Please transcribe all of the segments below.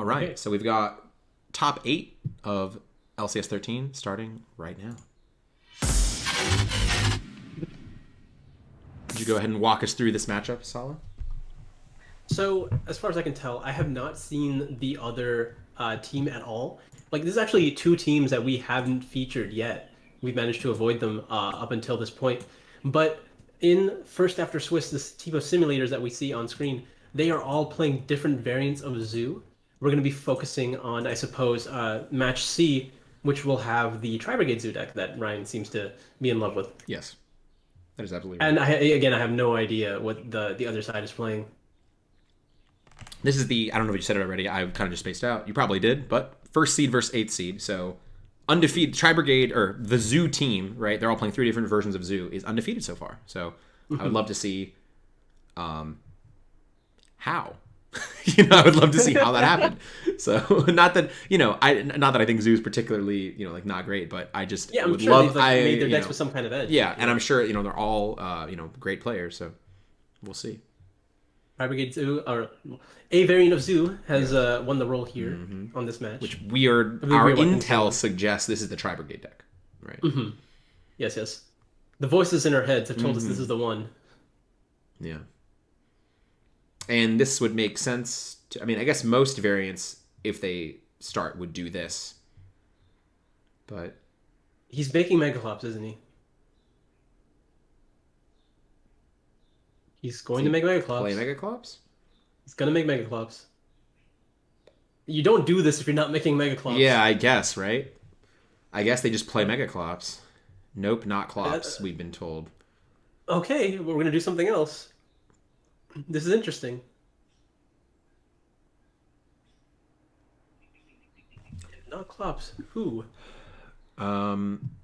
right, Okay. so we've got top 8 of LCS 13 starting right now. Could you go ahead and walk us through this matchup, Sala? So, as far as I can tell, I have not seen the other team at all. Like, this is actually two teams that we haven't featured yet. We've managed to avoid them up until this point. But in First After Swiss, this team of simulators that we see on screen, they are all playing different variants of Zoo. We're going to be focusing on, I suppose, Match C, which will have the Tri-Brigade Zoo deck that Ryan seems to be in love with. Yes, that is absolutely right. And again, I have no idea what the other side is playing. This is the, I don't know if you said it already, I kind of just spaced out. You probably did, but first seed versus 8th seed. So undefeated, Tri-Brigade, or the Zoo team, right? They're all playing 3 different versions of Zoo, is undefeated so far. So I would love to see how. I would love to see how that happened. So not that, not that I think Zoo is particularly, like not great, but I just Yeah, I'm would sure love, they've made their decks with some kind of edge. Yeah, and I'm sure, they're all, great players. So we'll see. Tri-Brigade Zoo, or a variant of Zoo, has won the role here on this match. Which our intel suggests this is the Tri-Brigade deck, right? Mm-hmm. Yes. The voices in our heads have told us this is the one. Yeah. And this would make sense. I guess most variants, if they start, would do this. But he's making Megaclops, isn't he? He's going to make Megaclops. Play Megaclops? He's going to make Megaclops. You don't do this if you're not making Megaclops. Yeah, I guess, right? I guess they just play Megaclops. Nope, not Clops, we've been told. Okay, well, we're going to do something else. This is interesting. Not Clops. Who?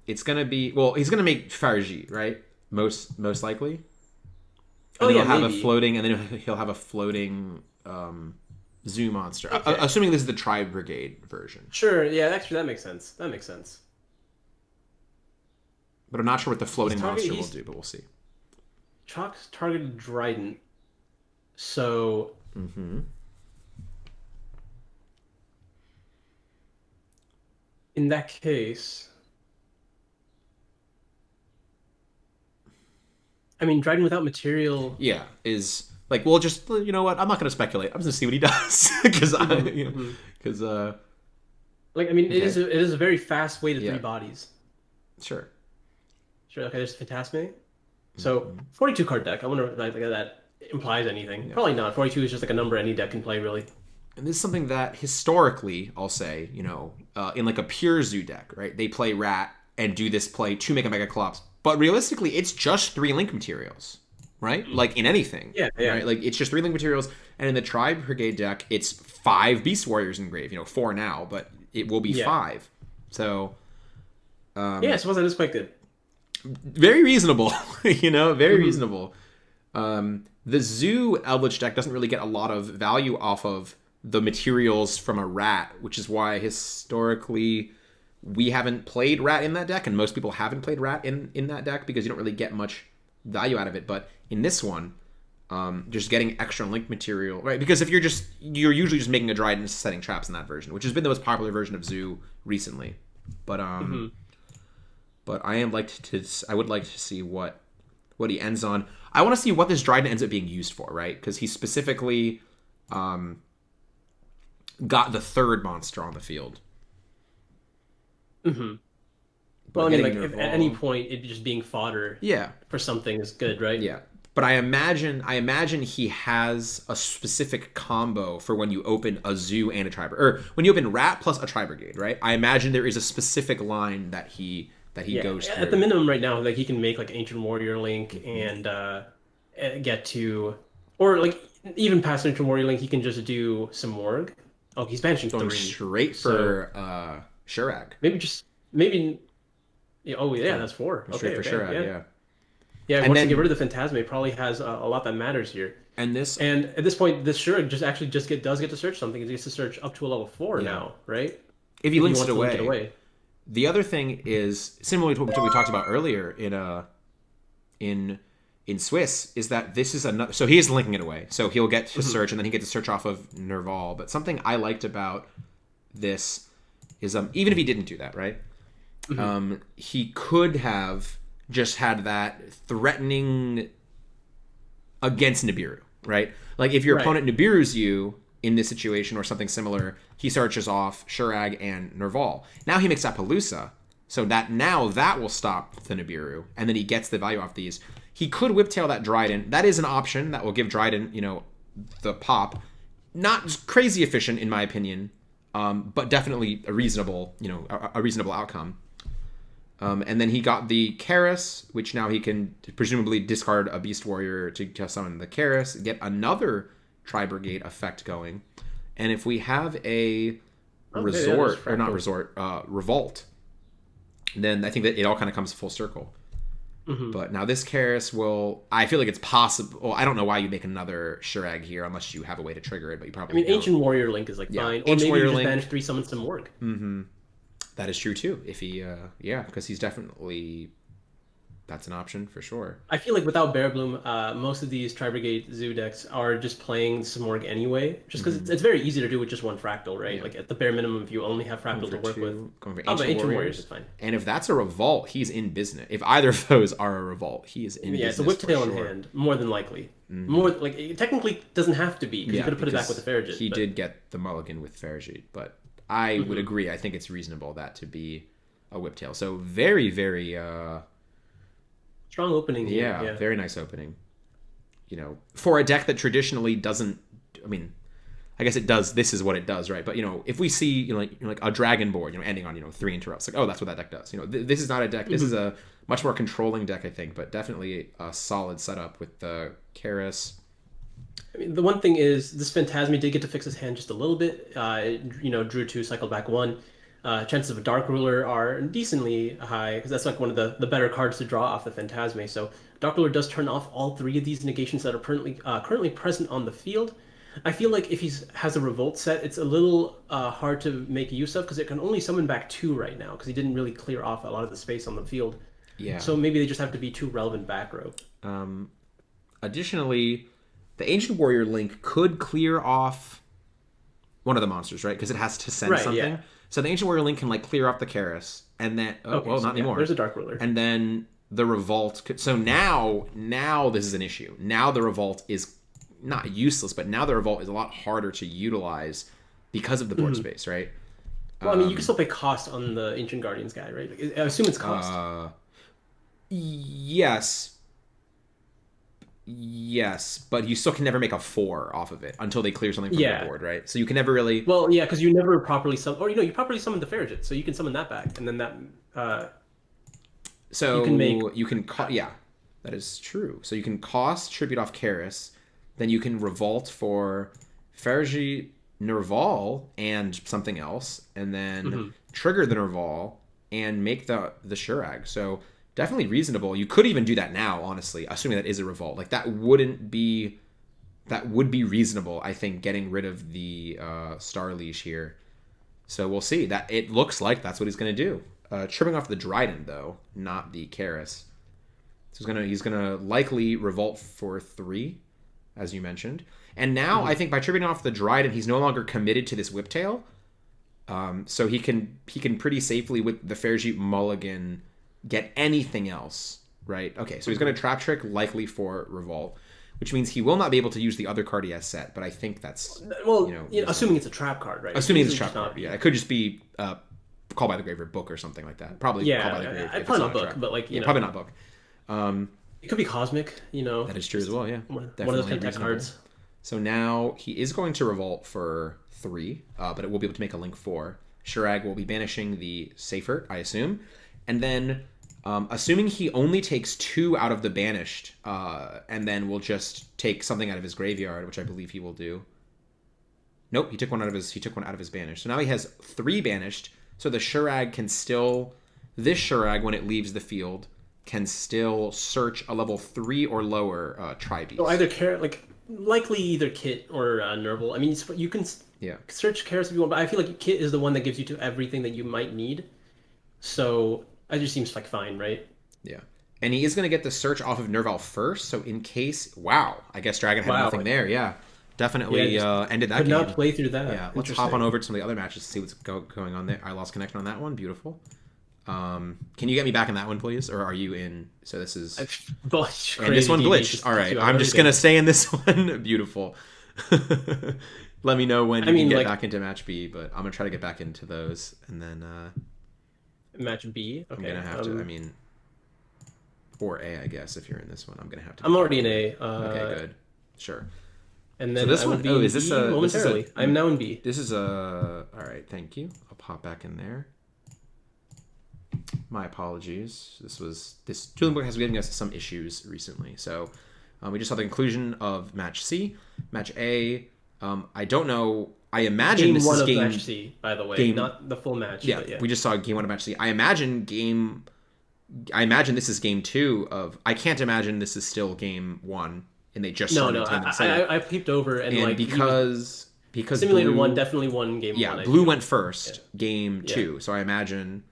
It's going to be... Well, he's going to make Fargi, right? Most likely. And he'll have maybe. a floating, and then he'll have a floating Zoo monster. Okay. Assuming this is the Tri-Brigade version. Sure, yeah, actually that makes sense. That makes sense. But I'm not sure what the floating monster will do, but we'll see. Chalk's targeted Dryden. So... In that case... Dryden without material... Yeah, is... Like, well, just, you know what? I'm not going to speculate. I'm just going to see what he does. Because, it is a very fast way to 3 bodies. Sure, okay, there's Phantasme. So, 42 card deck. I wonder if that implies anything. Yeah. Probably not. 42 is just like a number any deck can play, really. And this is something that historically, I'll say, in like a pure Zoo deck, right? They play Rat and do this play to make a Megaclops. But realistically, it's just 3 link materials, right? Like in anything. Yeah. Right? Like it's just 3 link materials. And in the Tri-Brigade deck, it's 5 Beast Warriors in grave. 4 now, but it will be 5. So... I suppose that is quite good. Very reasonable, very reasonable. The Zoo Eldritch deck doesn't really get a lot of value off of the materials from a Rat, which is why historically we haven't played Rat in that deck, and most people haven't played Rat in that deck because you don't really get much value out of it. But in this one, just getting extra link material, right? Because if you're usually just making a Dryden and setting traps in that version, which has been the most popular version of Zoo recently. But But I would like to see what he ends on. I want to see what this Dryden ends up being used for, right? Because he specifically got the 3rd monster on the field. Mm-hmm. Well, at any point, it just being fodder for something is good, right? Yeah. But I imagine he has a specific combo for when you open a Zoo and a Tri-Brigade. Or when you open Rat plus a Tri-Brigade, right? I imagine there is a specific line that he goes through. At the minimum right now, like he can make like Ancient Warrior Link and get to, or like even past Ancient Warrior Link, he can just do some Morg. Oh, he's banishing 3. Straight for Shurag. That's 4. Straight for Shurag, Yeah, once you get rid of the Phantasme, it probably has a lot that matters here. And at this point, this Shurag does get to search something. It gets to search up to a level 4 now, right? If he links it away. The other thing is similar to what we talked about earlier in in Swiss is that this is another. So he is linking it away. So he'll get to search, and then he gets to search off of Nerval. But something I liked about this is even if he didn't do that, right? He could have just had that threatening against Nibiru, right? Like if your opponent Nibiru's you in this situation or something similar, he searches off Shurag and Nerval. Now he makes Appaloosa, so that will stop the Nibiru, and then he gets the value off these. He could whiptail that Dryden. That is an option that will give Dryden, the pop. Not crazy efficient in my opinion, but definitely a reasonable, a reasonable outcome. And then he got the Karis, which now he can presumably discard a Beast Warrior to summon the Karis, get another Tri-Brigade effect going. And if we have a Revolt, then I think that it all kind of comes full circle. But now this Karis I feel like it's possible. Well, I don't know why you make another Shurag here unless you have a way to trigger it, but you probably don't. Ancient Warrior Link is fine. Or maybe you just banish 3 summons to Morg. That is true too. If he, because he's definitely, that's an option for sure. I feel like without Bear Bloom, most of these Tri-Brigade Zoo decks are just playing Simorg anyway, just because it's very easy to do with just one Fractal, right? Like at the bare minimum, if you only have Fractal to work with. Going for Ancient Warriors is fine. And if that's a Revolt, he's in business. If either of those are a Revolt, he is in business. Yeah, it's a Whiptail in hand, more than likely. More like it technically doesn't have to be because you could have put it back with the Farragut. He did get the mulligan with Farragut, but I would agree. I think it's reasonable that to be a Whiptail. So very, very strong opening here. Yeah, very nice opening. For a deck that traditionally doesn't. I mean, I guess it does. This is what it does, right? But if we see like a dragon board, ending on 3 interrupts, like that's what that deck does. This is not a deck. This is a much more controlling deck, I think, but definitely a solid setup with the Karis. I mean, the one thing is this Phantasmi did get to fix his hand just a little bit. It, drew 2, cycled back 1. Chances of a Dark Ruler are decently high because that's like one of the better cards to draw off the Phantasme. So Dark Ruler does turn off all 3 of these negations that are currently present on the field. I feel like if he has a Revolt set, it's a little hard to make use of because it can only summon back 2 right now because he didn't really clear off a lot of the space on the field. Yeah. So maybe they just have to be 2 relevant back row. Additionally, the Ancient Warrior Link could clear off one of the monsters, right? Because it has to send something. Yeah. So the Ancient Warrior Link can clear off the Karis, and then not anymore. There's a Dark Ruler, and then the Revolt. So now this is an issue. Now the Revolt is not useless, but now the Revolt is a lot harder to utilize because of the board space, right? Well, you can still pay cost on the Ancient Guardians guy, right? I assume it's cost. Yes, but you still can never make a 4 off of it until they clear something from the board, right? So you can never really. Well, yeah, because you never properly you properly summoned the Farragut, so you can summon that back, and then that. So you can that is true. So you can cost tribute off Karis, then you can revolt for Farragut, Nerval, and something else, and then trigger the Nerval and make the Shurag. So. Definitely reasonable. You could even do that now, honestly, assuming that is a Revolt. Like that would be reasonable, I think, getting rid of the Star Leash here. So we'll see. That it looks like that's what he's going to do. Trimming off the Dryden though, not the Karis. So he's gonna likely Revolt for 3, as you mentioned. And now I think by trimming off the Dryden, he's no longer committed to this Whiptail. So he can pretty safely with the Farragut Mulligan get anything else, right? Okay, so he's going to Trap Trick likely for Revolt, which means he will not be able to use the other card he has set, but I think that's... Well, assuming it's a trap card, right? Assuming it's a trap card, yeah. It could just be Call by the Grave or Book or something like that. Probably Call by the Grave. Probably not Book, but probably not Book. It could be Cosmic, That is true as well, yeah. One of those kind of cards. So now he is going to Revolt for 3, but it will be able to make a Link 4. Shurag will be banishing the Seifert, I assume. And then... assuming he only takes 2 out of the banished, and then will just take something out of his graveyard, which I believe he will do. Nope, he took one out of his banished. So now he has 3 banished. So the Shurag can still, this Shurag when it leaves the field can still search a level 3 or lower Tri-Beast. So likely either Kit or Nerval. I mean, you can search Karis if you want, but I feel like Kit is the one that gives you to everything that you might need. So. It just seems like fine, right? Yeah. And he is going to get the search off of Nerval first, so in case... Wow, I guess Dragon had nothing there, yeah. Definitely ended that game. Could not play through that. Yeah, let's hop on over to some of the other matches to see what's going on there. I lost connection on that one, beautiful. Can you get me back in that one, please? Or are you in... So this is... And this one glitched. All right, I'm just going to stay in this one. Beautiful. Let me know when you can get back into match B, but I'm going to try to get back into those. And then... match B? Okay. I'm going to have to... Or A, I guess, if you're in this one. I'm going to have to... I'm already in A. Okay, good. Sure. And then so this one... Oh, is this a... Momentarily. I'm now in B. This is a... All right, thank you. I'll pop back in there. My apologies. This Dueling Book has been giving us some issues recently. So we just saw the conclusion of match C. Match A, I don't know. I imagine game this one is of game... match C, by the way. Not the full match. Yeah, but yeah, we just saw game 1 of match C. I imagine this is game 2 of... I can't imagine this is still game 1 and they just started I peeped over and because Simulator Blue, 1 definitely won game 1. Yeah, Blue went first, game 2. So I imagine...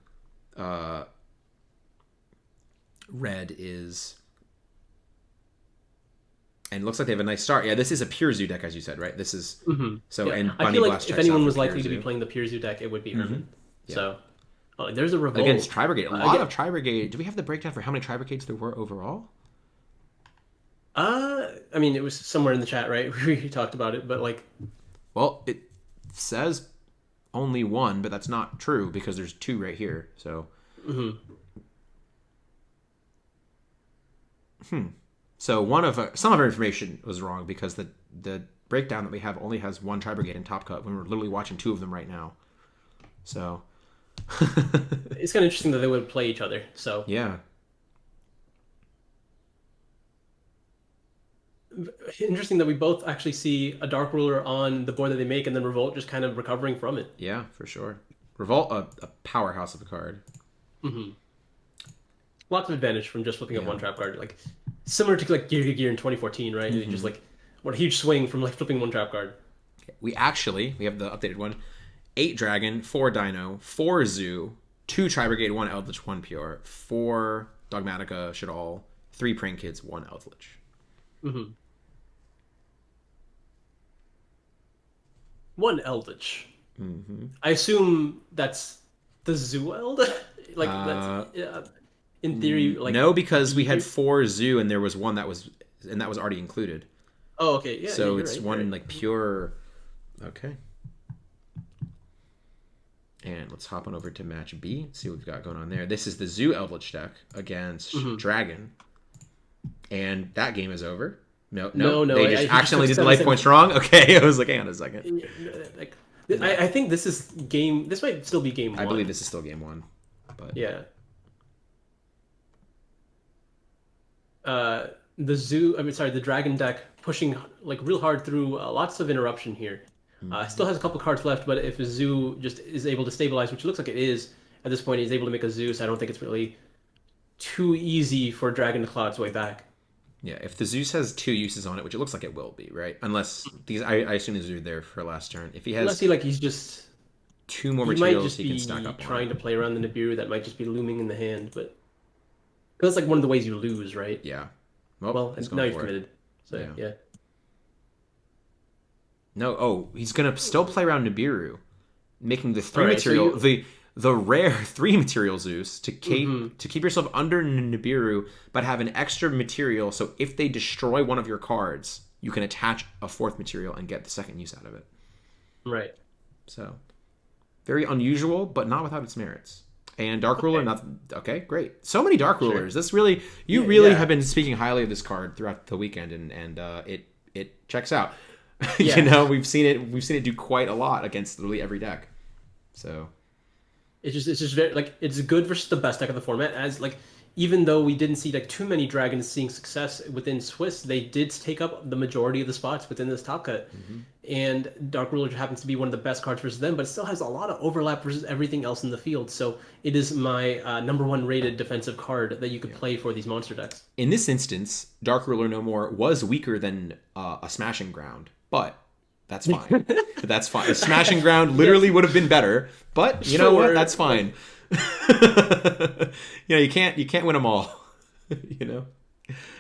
Red is, and it looks like they have a nice start. Yeah, this is a pure Zoo deck, as you said, right? This is so. Yeah. And I feel like if anyone was likely to be playing the pure Zoo deck, it would be Herman. Yeah. So, there's a revolt against Tri-Brigade. A lot of Tri-Brigade. Do we have the breakdown for how many Tri-Brigades there were overall? I mean, it was somewhere in the chat, right? We talked about it, but well, it says only 1, but that's not true because there's 2 right here. So. So some of our information was wrong because the breakdown that we have only has 1 Tri-Brigade in Top Cut when we're literally watching 2 of them right now. So it's kind of interesting that they would play each other. So yeah, interesting that we both actually see a Dark Ruler on the board that they make, and then Revolt just kind of recovering from it. Yeah, for sure. Revolt, a powerhouse of a card. Lots of advantage from just flipping up 1 trap card, similar to Gear in 2014, right? Just what a huge swing from flipping 1 trap card. Okay. We have the updated one: 8 Dragon, 4 Dino, 4 Zoo, 2 Tri-Brigade, 1 Eldritch, 1 Pure, 4 Dogmatica, Shaddoll, 3 Prank Kids, 1 Eldritch. 1 Eldritch. I assume that's the Zoo Eld. In theory, no, because we had 4 Zoo and there was 1 that was already included. Oh, okay, yeah. So it's right, 1 pure. Okay. And let's hop on over to match B. See what we've got going on there. This is the Zoo Eldritch deck against Dragon, and that game is over. No. They just accidentally did the life points wrong. Okay, I was like, hang on a second. I think this is game. This might still be game 1. I believe this is still game 1, but yeah. The Dragon deck pushing real hard through lots of interruption here. Still has a couple cards left, but if a Zoo just is able to stabilize, which it looks like it is at this point, he's able to make a Zoo, so I don't think it's really too easy for Dragon to claw its way back. Yeah, if the Zeus has 2 uses on it, which it looks like it will be, right? Unless these, I assume these are there for last turn. If he has, unless he's just 2 more materials, he can stack up. Trying to play around the Nibiru that might just be looming in the hand, but that's one of the ways you lose, right? Yeah. Well, now you've committed. So yeah. No, he's gonna still play around Nibiru, making the 3 material the rare 3 material Zeus to keep yourself under Nibiru, but have an extra material. So if they destroy one of your cards, you can attach a 4th material and get the 2nd use out of it. Right. So very unusual, but not without its merits. And Dark Ruler, nothing. Okay, great. So many Dark Rulers. This really, really have been speaking highly of this card throughout the weekend, and it checks out. Yeah. We've seen it do quite a lot against literally every deck. So it's just very it's good versus the best deck of the format. As even though we didn't see too many Dragons seeing success within Swiss, they did take up the majority of the spots within this top cut. And Dark Ruler happens to be one of the best cards versus them, but it still has a lot of overlap versus everything else in the field. So it is my number 1 rated defensive card that you could play for these monster decks. In this instance, Dark Ruler No More was weaker than a Smashing Ground, but that's fine. That's fine. A Smashing Ground literally would have been better, but you know what? That's fine. You can't win them all. you know?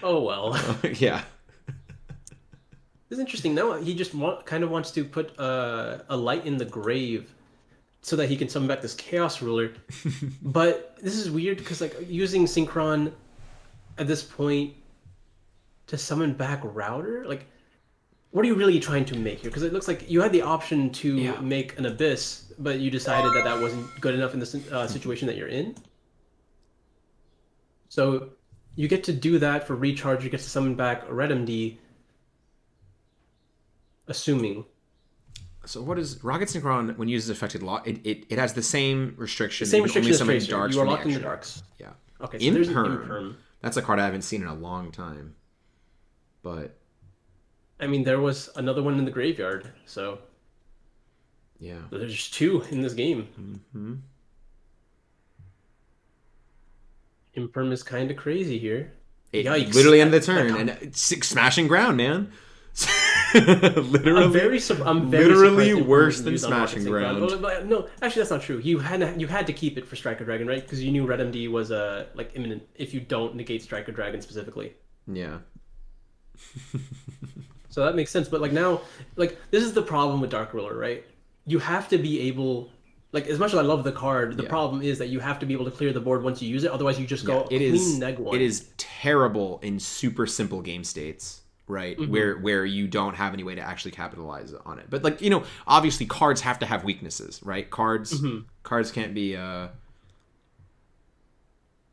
Oh well. Yeah. It's interesting. Now he just kind of wants to put a light in the grave so that he can summon back this Chaos Ruler. But this is weird because like using Synchron at this point to summon back Router, like what are you really trying to make here? Because it looks like you had the option to Yeah. make an Abyss, but you decided that that wasn't good enough in this situation that you're in. So you get to do that for recharge. You get to summon back a Red MD, assuming. So what is Rocket Synchron when used as affected lock? It has the same restriction. The same You can only restriction as summon Tracer. darks You are from the locked in the extra. darks. Yeah. Okay, so there's an Imperm. Imperm. That's a card I haven't seen in a long time. But I mean, there was another one in the graveyard, so yeah. there's two in this game. Hmm. Imperm is kind of crazy here. It Yikes! literally ended the turn and it's smashing ground, man. Literally, I'm very literally surprised worse Imperm than used on Rocket smashing Synchron. ground. But no, actually, that's not true. You had to keep it for Striker Dragon, right? Because you knew Red MD was like imminent if you don't negate Striker Dragon specifically. Yeah. So that makes sense. But like now, like this is the problem with Dark Ruler, right? You have to be able, like as much as I love the card, the problem is that you have to be able to clear the board once you use it. Otherwise, you just go clean neg one. It is terrible in super simple game states, right? Where you don't have any way to actually capitalize on it. But like, obviously cards have to have weaknesses, right? Cards can't be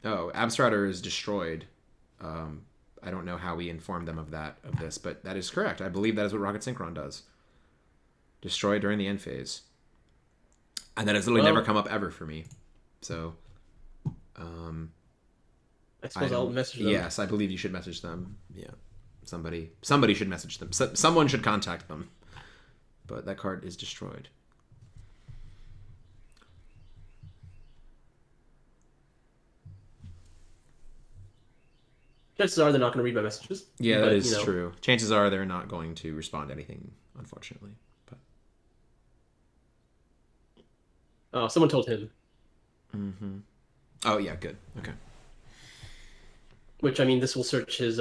Abstratter is destroyed. I don't know how we informed them of this, but that is correct. I believe that is what Rocket Synchron does. Destroy during the end phase. And that has literally never come up ever for me. So I suppose I'll message them. Yes, I believe you should message them. Yeah. Somebody should message them. Someone should contact them. But that card is destroyed. Chances are they're not going to read my messages. Yeah, that is true. Chances are they're not going to respond to anything, unfortunately. But oh, someone told him. Mm-hmm. Oh yeah, good. Okay. Which I mean, this will search his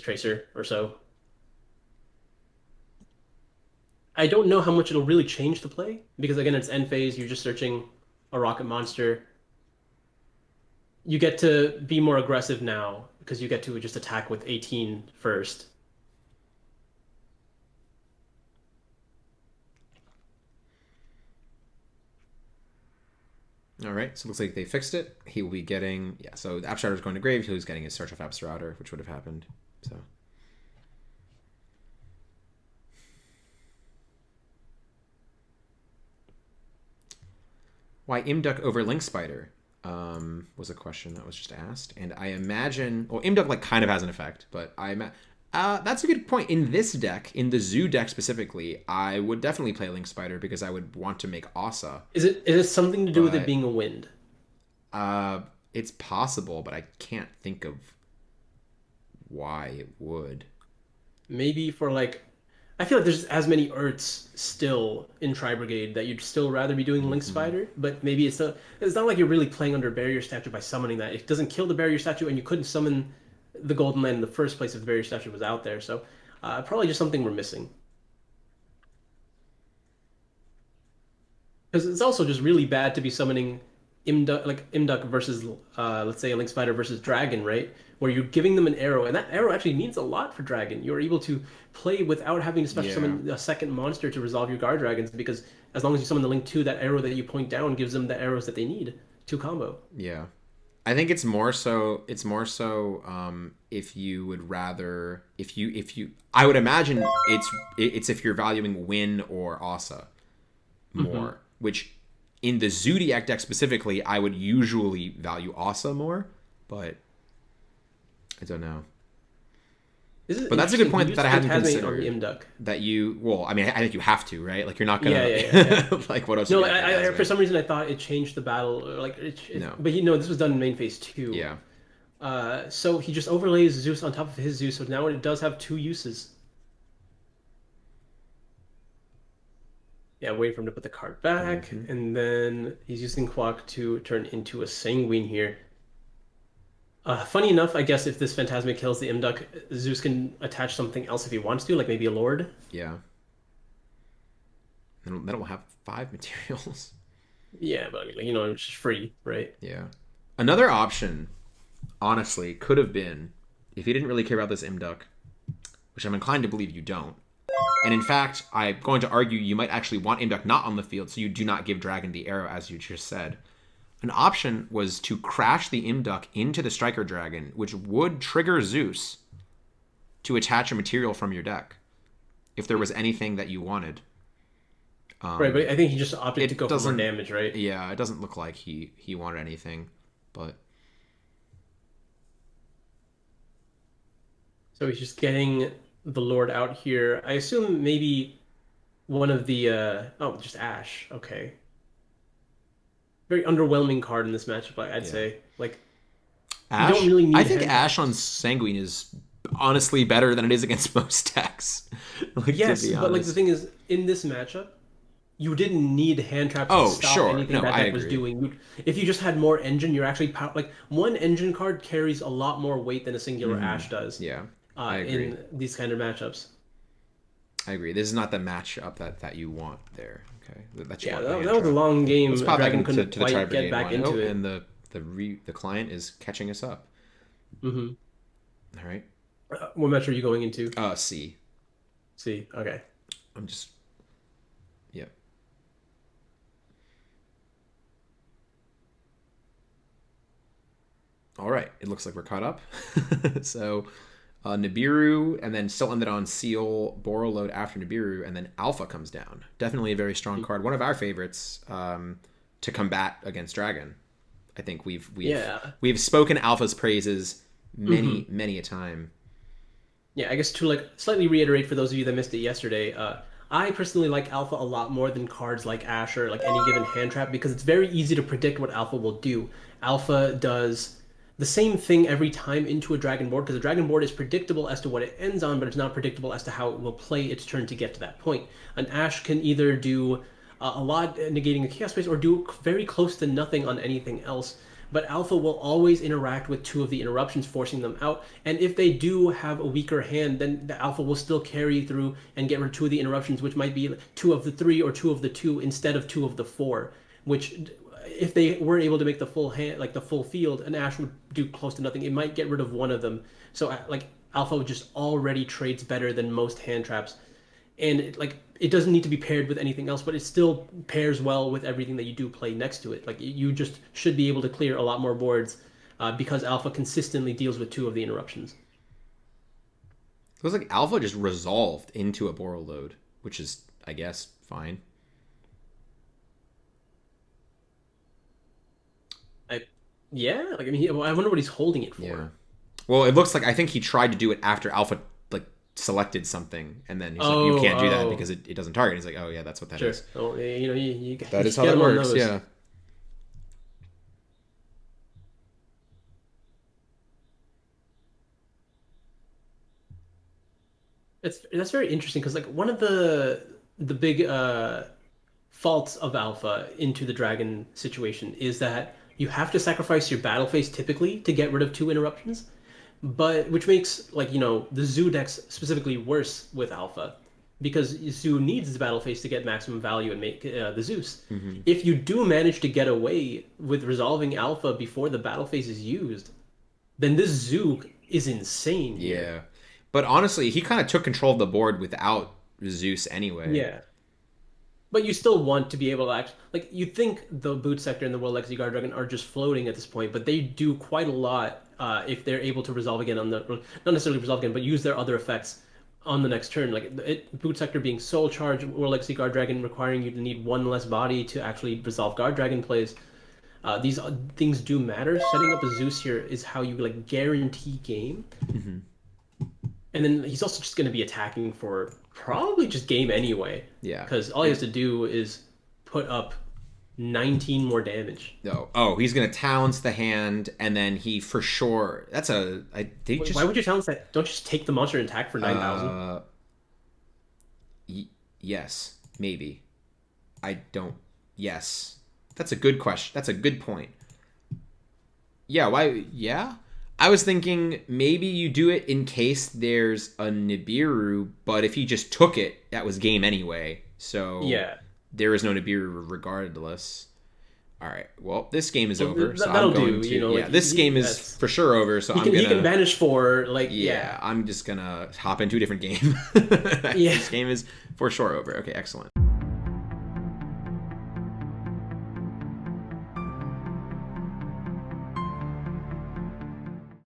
tracer or so. I don't know how much it'll really change the play because again, it's end phase. You're just searching a rocket monster. You get to be more aggressive now because you get to just attack with 18 first. All right, so it looks like they fixed it. He will be getting, so the Abstratter is going to grave. He was getting his Search of Abstratter, which would have happened. So. Why Imduck over Link Spider was a question that was just asked. And I imagine, well, Imduck like kind of has an effect, but that's a good point. In this deck, in the Zoo deck specifically, I would definitely play Link Spider because I would want to make Asa. Is it something to do with it being a wind? It's possible, but I can't think of why it would. Maybe for like, I feel like there's as many Urts still in Tri Brigade that you'd still rather be doing Link Spider, but maybe it's not like you're really playing under Barrier Statue by summoning that. It doesn't kill the Barrier Statue, and you couldn't summon the Golden Land in the first place if the Barrier Statue was out there. So probably just something we're missing. Because it's also just really bad to be summoning Imduck versus, let's say, a Link Spider versus Dragon, right? Where you're giving them an arrow, and that arrow actually means a lot for Dragon. You're able to play without having to special summon a second monster to resolve your Guard Dragons, because as long as you summon the Link 2, that arrow that you point down gives them the arrows that they need to combo. Yeah. I think it's more so if you would rather if you I would imagine it's if you're valuing Win or Asa more, which in the Zodiac deck specifically I would usually value Asa more, but I don't know. But that's a good point that I hadn't considered. That I think you have to, right? Like you're not gonna. Yeah. Like what else? No, for some reason I thought it changed the battle. Like no. But this was done in main phase 2. Yeah. So he just overlays Zeus on top of his Zeus, so now it does have 2 uses. Yeah, waiting for him to put the card back, and then he's using Quack to turn into a Sanguine here. Funny enough, I guess if this Phantasmic kills the Imduck, Zeus can attach something else if he wants to, like maybe a Lord. Yeah. Then we'll have 5 materials. Yeah, but I mean, like, it's just free, right? Yeah. Another option, honestly, could have been if you didn't really care about this Imduck, which I'm inclined to believe you don't. And in fact, I'm going to argue you might actually want Imduck not on the field, so you do not give Dragon the arrow, as you just said. An option was to crash the Imduck into the Striker Dragon, which would trigger Zeus to attach a material from your deck, if there was anything that you wanted. Right, but I think he just opted to It go for more doesn't. damage, right? Yeah, it doesn't look like he wanted anything, but So he's just getting the Lord out here. I assume maybe one of the oh, just Ash. Okay. Very underwhelming card in this matchup, I'd yeah. say. Like you Ash. don't really I need think hand Ash on traps. Sanguine is honestly better than it is against most decks. Like, to Yes, be but like the honest. thing is, in this matchup, you didn't need hand traps to Oh, stop sure. anything No, that I deck was agree. doing. If you just had more engine, you're actually like one engine card carries a lot more weight than a singular Hmm. Ash does Yeah, I agree. in these kind of matchups. I agree. This is not the matchup that you want there. Okay, that you Yeah, want the that hand was a trap. long game. Let's pop back Dragon into couldn't the Tri quite get Brigade back one. Oh, into and it. the client is catching us up. Hmm. All right. What match are you going into? C. See, okay. I'm just. Yeah. All right. It looks like we're caught up. So, Nibiru, and then still ended on Seal, Borreload after Nibiru, and then Alpha comes down. Definitely a very strong card. One of our favorites to combat against Dragon. I think Yeah. we've spoken Alpha's praises Hmm. many a time. Yeah, I guess to like slightly reiterate for those of you that missed it yesterday, I personally like Alpha a lot more than cards like Ash or like any given hand trap because it's very easy to predict what Alpha will do. Alpha does the same thing every time into a dragon board because a dragon board is predictable as to what it ends on, but it's not predictable as to how it will play its turn to get to that point. An Ash can either do a lot negating a chaos space or do very close to nothing on anything else. But Alpha will always interact with two of the interruptions, forcing them out. And if they do have a weaker hand, then the Alpha will still carry through and get rid of two of the interruptions, which might be two of the three or two of the two instead of two of the four. Which, if they were able to make the full hand, like the full field, an Ash would do close to nothing. It might get rid of one of them. So, like, Alpha just already trades better than most hand traps and it doesn't need to be paired with anything else, but it still pairs well with everything that you do play next to it. Like you just should be able to clear a lot more boards because Alpha consistently deals with two of the interruptions. It was like Alpha just resolved into a Borreload, which is, I guess, fine. I yeah, like I mean, I wonder what he's holding it Yeah. for. Well, it looks like I think he tried to do it after Alpha like selected something, and then he's like, "You Oh, can't do that oh, because it doesn't target." He's like, "Oh yeah, that's what that sure. is." Oh, you That is how get that him on works. those. Yeah. That's very interesting because like one of the big faults of Alpha into the Dragon situation is that you have to sacrifice your battle phase typically to get rid of two interruptions, but which makes like the Zoo decks specifically worse with Alpha because Zoo needs his battle phase to get maximum value and make the Zeus. Hmm. If you do manage to get away with resolving Alpha before the battle phase is used, then this Zoo is insane here. Yeah. But honestly, he kind of took control of the board without Zeus anyway. Yeah. But you still want to be able to act like you think the boot sector and the World Legacy Guard Dragon are just floating at this point, but they do quite a lot if they're able to resolve again on the not necessarily resolve again, but use their other effects on the next turn. Like boot sector being soul charge, World Legacy Guard Dragon requiring you to need one less body to actually resolve Guard Dragon plays. These things do matter. Setting up a Zeus here is how you like guarantee game. Hmm. And then he's also just going to be attacking for probably just game anyway, Yeah. because all he has to do is put up 19 more damage. No. Oh, he's gonna talents the hand, and then he for sure. That's a. They Why just. would you challenge that? Don't just take the monster and attack for 9,000. Uh. Yes. Maybe. I don't. Yes. That's a good question. That's a good point. Yeah. Why? Yeah. I was thinking maybe you do it in case there's a Nibiru, but if he just took it, that was game anyway. So Yeah. there is no Nibiru regardless. All right. Well, this game is over. So that'll I'm going do. to. You know, yeah, like, this game is for sure over. So he can banish for like. Yeah, I'm just gonna hop into a different game. Yeah. This game is for sure over. Okay, excellent.